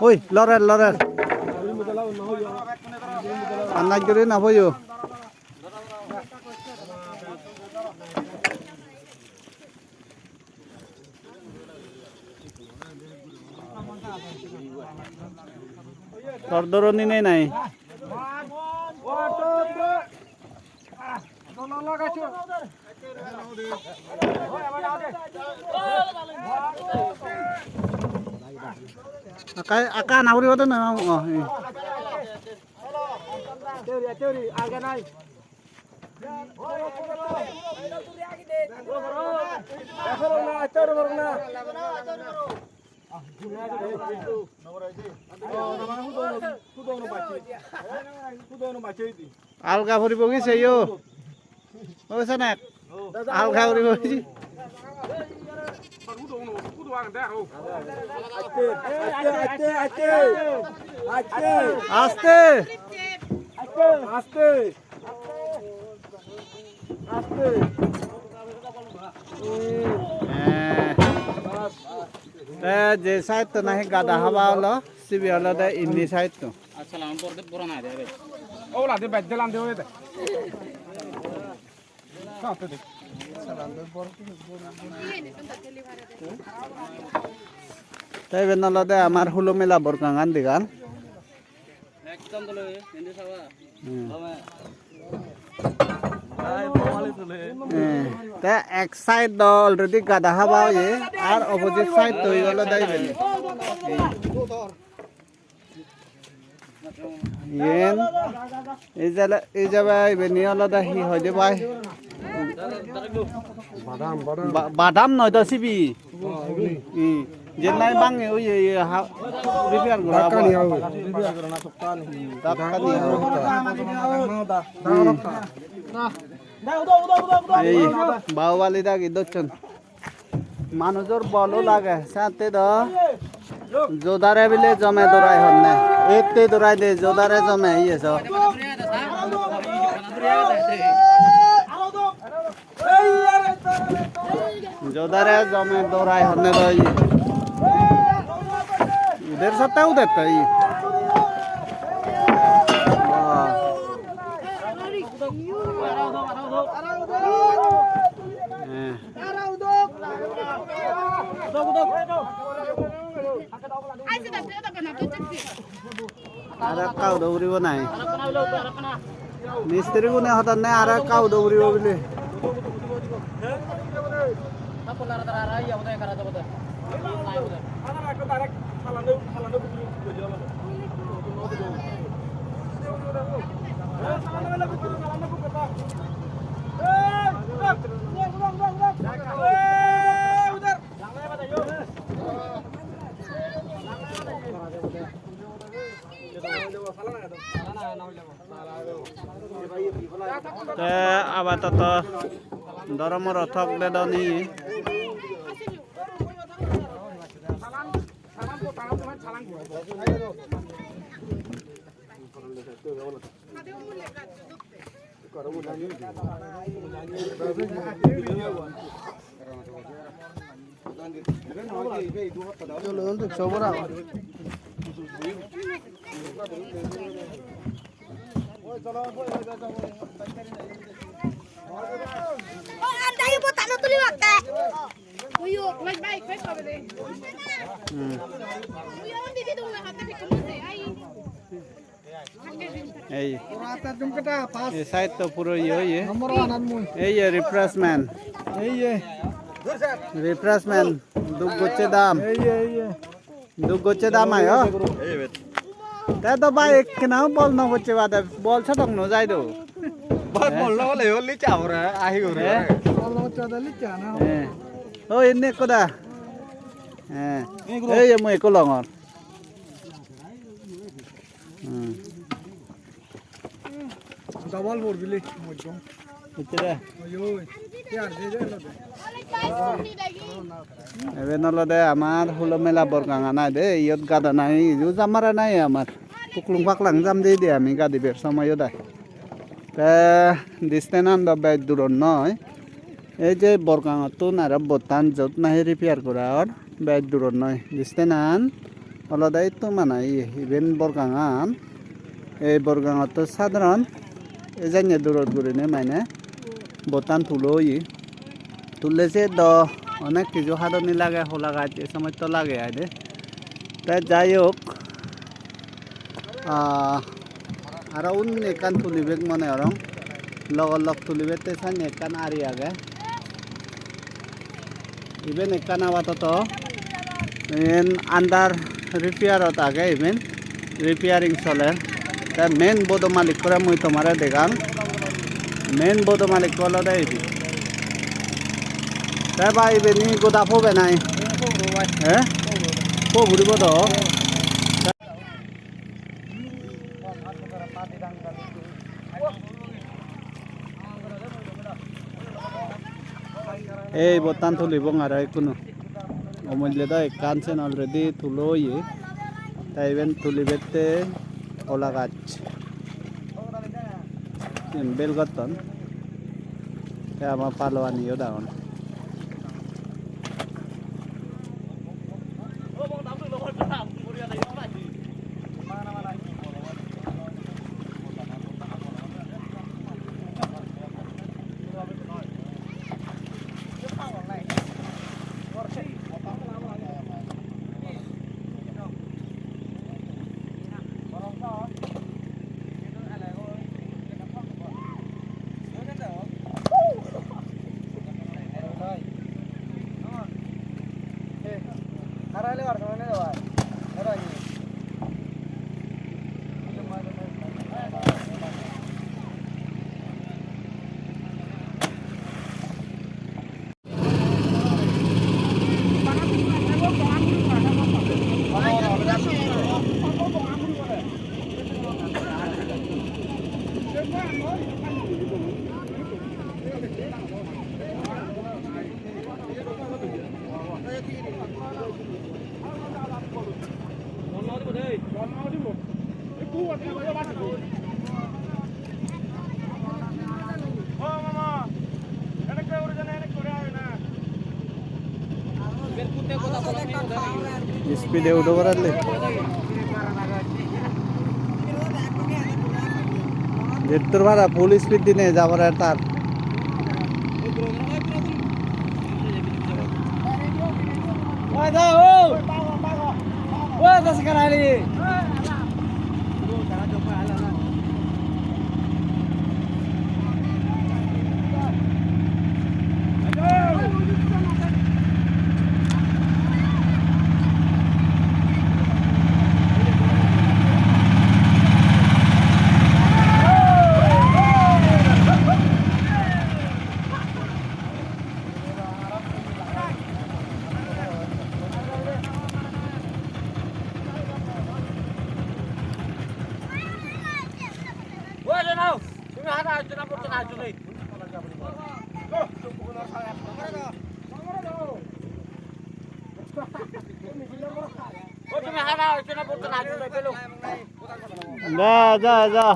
ওই লরের লরের আন্নাজ করে না বইও তোর ধরনি নেই নাই আকা নাউরি হতে না আলগা ফুরিব গেছে বুঝছে না আলগা ফুরিব গেছি আস্তে আস্তে যে সাইড তো নাহি গাদা হবা হলো সিবি হলো দে ইন্দি সাইড তো আচ্ছা লাম পড়তে পুরো না দে ও লা দে বাদ লাম দে ওই দে কাতে দে সালাম দে পর তাই বেনলো দে আমার হুলো মেলা বরকাঙ্গান দিগান একদম দলে ইন্দি সাবা তা এক সাইড দ অলরেডি গাদা হাবা হয়ে আর অপোজিট সাইড তো হলো দাইবেন ইয়েন এই যাবে আইবেনি আলাদা হি হয় দে ভাই বাদাম নয় তো সিবি যে নাই বাঙে ওই রিপেয়ার করা কানি হবে রিপেয়ার করা না সপ্তাহ কানি এই বাউবালি দাগি দচ্ছন মানুষের বলো লাগে সাথে দ জোদারে বিলে জমে দৌড়াই হন না একতে দৌড়াই দে জোদারে জমে ইয়েছ জোদারে জমে দৌড়াই হন না দই इधर सत्ता उधर का ये आरा काउ दौरी बनाए मिस्त्री को ने होता ने आरा काउ दौरी हो बिले আপাতত দরমর থক দেদনি এই সাইড তো পুরো ইয়ে এই রিফ্রেশমেন্ট রিফ্রেশমেন্ট দুঃখ গোচ্ছে দাম আয় তাই তো ভাই কেনা বল না হচ্ছে বাদে বল ছটক ন যাই দো বল না হলে হলি চাওরা আহি গরে বল না হচ্ছে দলি চানা ও এনে কোদা হ্যাঁ এই মই কো লঙর ডাবল বোর্ড বিলি মজম কিতরে ওই यार দে দে লদে এবে নলদে আমার হুলো মেলা বরকাঙ্গা নাই দে ইয়ত গাদা নাই ইজু জামারা নাই আমার কুকলুং পাকলাং জাম দে দে আমি গাদি বের সময় দা তে ডিস্টেন্স দা বে দূর নয় এই যে বরকাঙ্গা তো না বতান যত নাই রিপেয়ার করা আর বে দূর নয় distance অলদা itu mana event borgangan এই borgangan তো সাধারণ এজাইনে দূরত গুরিনে মানে বোতান তুলোই তুললেছে দ অনেক কিছু হাদনি লাগে হোলা গাছ এ সময় তো লাগে আইদে তাই যাই হোক আর অন্য একান তুলিবেক মনে হরং লগ তুলিবে তে সাইনে একান আরি আগে ইভেন একান আপাতত আন্ডার রিপেয়ারত আগে ইভেন রিপেয়ারিং চলে তা মেন বোধ মালিক করে মুই তোমারে দেখাম মেন বোধ মালিক কল দেয় তাই বা ইভেন নি গোদা ফোবে নাই হ্যাঁ ফো ঘুরিব তো এই বতান তুলিব আর কোনো অমূল্য দা কানছেন অলরেডি তুলো তাই ইভেন তুলিবেতে ওলা গাছ বেলগতন আমার পালোয়ানিও দাঁড়ান স্পিডে উঠো করালে যেতর ভাড়া ফুল স্পিড দিনে যাবার আর তার যা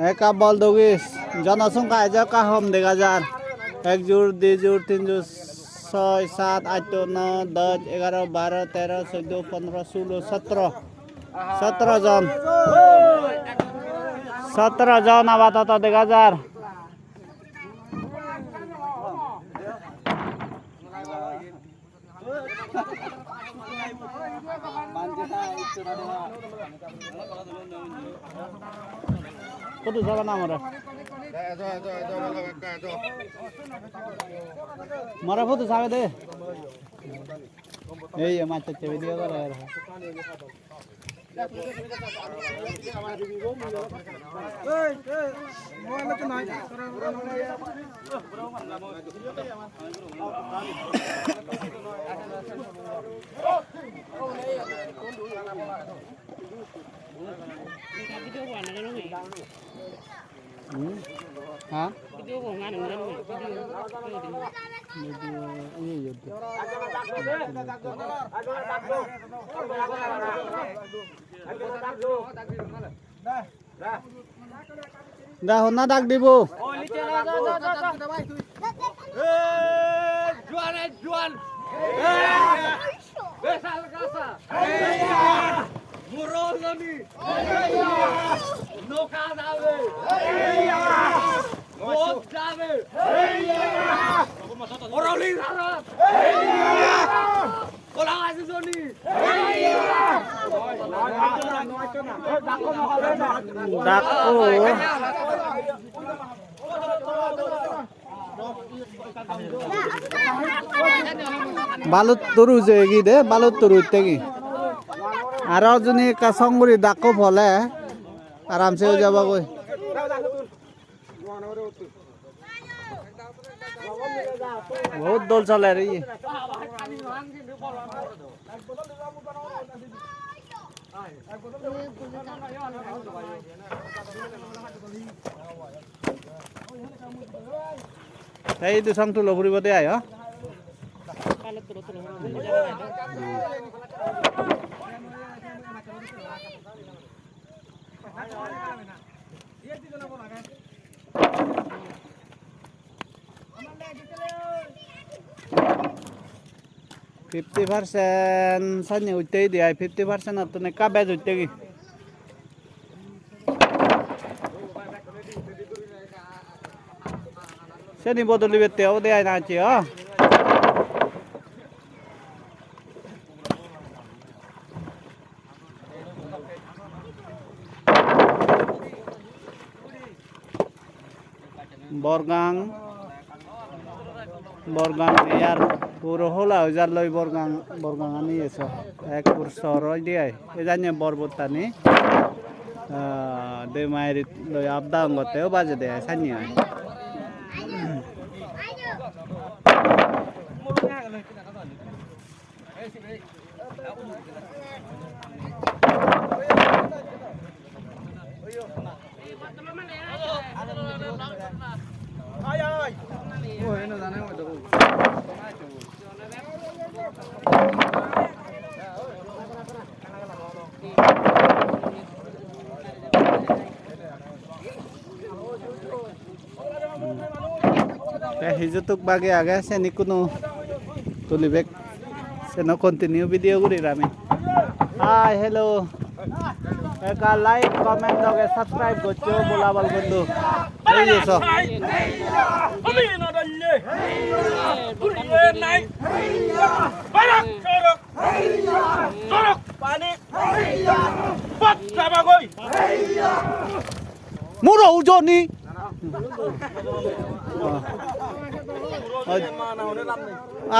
একা বল দৌগিস জনসংখ্যা যা কাহম দেখা যার 1 জোর 2 জোর 3 জোর 6 7 8 9 10 11 12 13 14 15 16 17 জন 17 জন আপাতত দেখা যার কত যাবা না আমরা মারা ফটো সাবে দে এই আমার চাচা ভিডিও করে हाँ वीडियो को ngaran ngaran video dah honna dak dibu juan balut turu jegi de balut turu tegi aro juni ka songuri dakko phole aram se jaba koi बहुत दौल चला रही है এই তো সংটো লবুরিবতে আয় %50 sanya utte dia 50% atau ne cabbage utte ki seni bodoli bete o de na chi ha Borgang ইয়ার পুরো হলা যার লই বরগাং আনি এসো এক পুর সরই দিয়াই এ জানি বরবতানি দে মাইরি লই আপদা গতেও বাজে দে সানি আই hijutuk bagi aga seni kuno tulibek seno continue video guri rami hi hello eka like comment doge subscribe gocho bola bal gondu ei eso ami na dalle duriye nai barak sorok pani pat sabagoi muro ujoni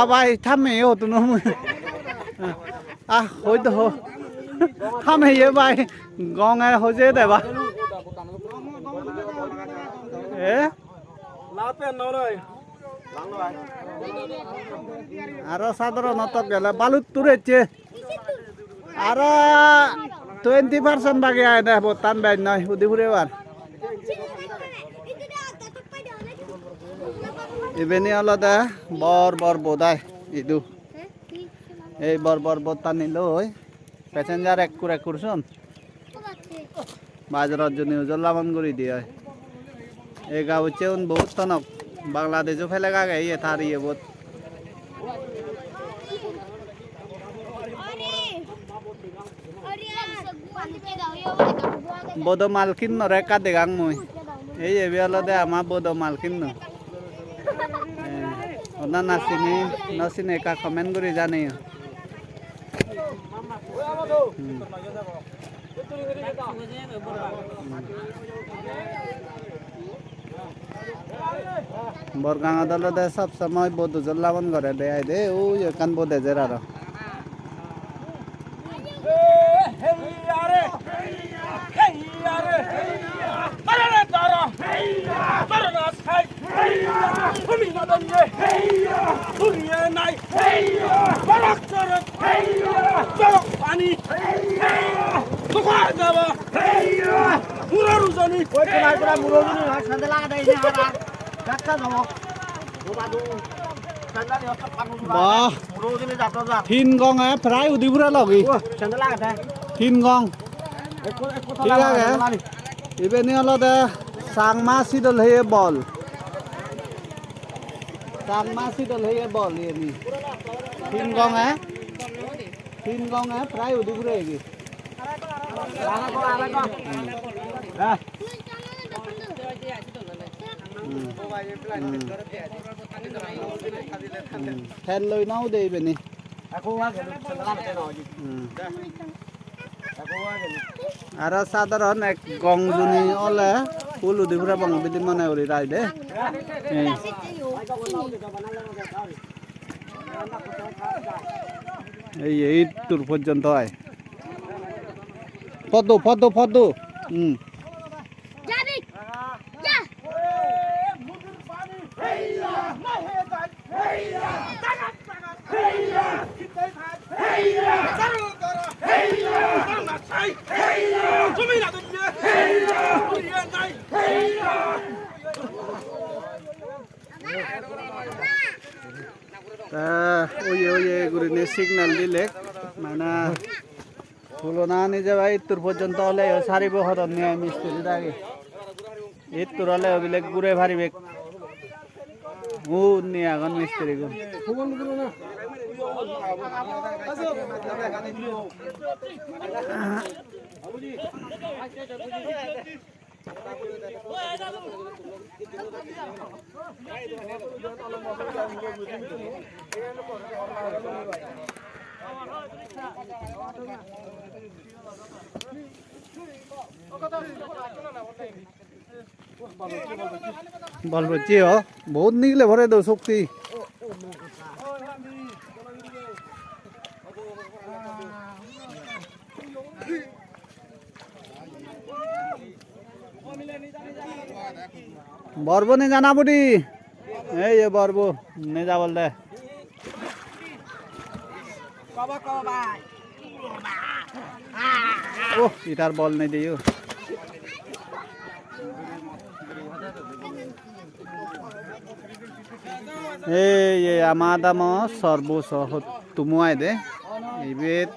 भाई थमे हो तुम हो तो हो थमे ये भाई गाँव है हो जे देवा ए आरो सादरो नतक गेले बालुत तुरेचे आरो 20% बाकी आए दे बोतान बैन नय उदिपुरे बार ইবেনি আলাদা বর বোধায় ইদু এই বর বোতানি লই প্যাসেঞ্জার এক কুরছন বাজারত জনি উজলামন করি দিয়ে এই গাউছে উন বহুত তনক বাংলাদেশও ফেলে গা গাই থারি বহুত বদ মালকিন নরে কাদে গাং মই এই এবে আলাদা আমা বদ মালকিন ন Ona nasine ka comment guri jane Borgang adalode sab samoy bodu jollaban gore de ai de o ekan bode jeraro Thin gong á, phải đi bữa đó gì? Thin gong. ঠিক আছে ইবেনি হলদে সাংমাসি দল হয়ে বল সাংমাসি দল হয়ে বল এনি তিন গং তিন গঙ্গা প্রায় ওদিক ঘুরে গেছি ফেল লই নাও দেবে নি আর সাধারণ এক গংজুনি ওলে ফুল উদি ঘুরে বঙ্গ বিধি মনে করি রাই দে এই তোর পর্যন্ত হয় পদ্ম পদ্ম পদ্ম ওই গুরিনে সিগন্যাল দিলে মানে তুলনা নিয়ে যাবে ইত্তর পর্যন্ত হলে সারিব হরণ নিয়ে মিস্ত্রি থাকে ইত্তর হলে ওগুলো ঘুরে ভারিবে ও নিয়ে এখন মিস্ত্রি গুণ বল বলছি বহুত নিগলে ভরে দাও শক্তি বর্ব নে জানা বুড়ি এই বর্ব নে যা বল দে ও ইটার বল নেই দিও এই আমার দাম সর্বসহ তুমুয়াই দে এইবের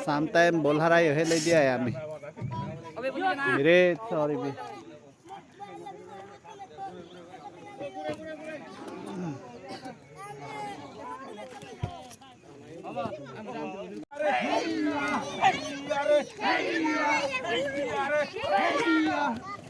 সামটাইম বল হারাই হেলে দিয়ে আমি রে সরি বি Hey!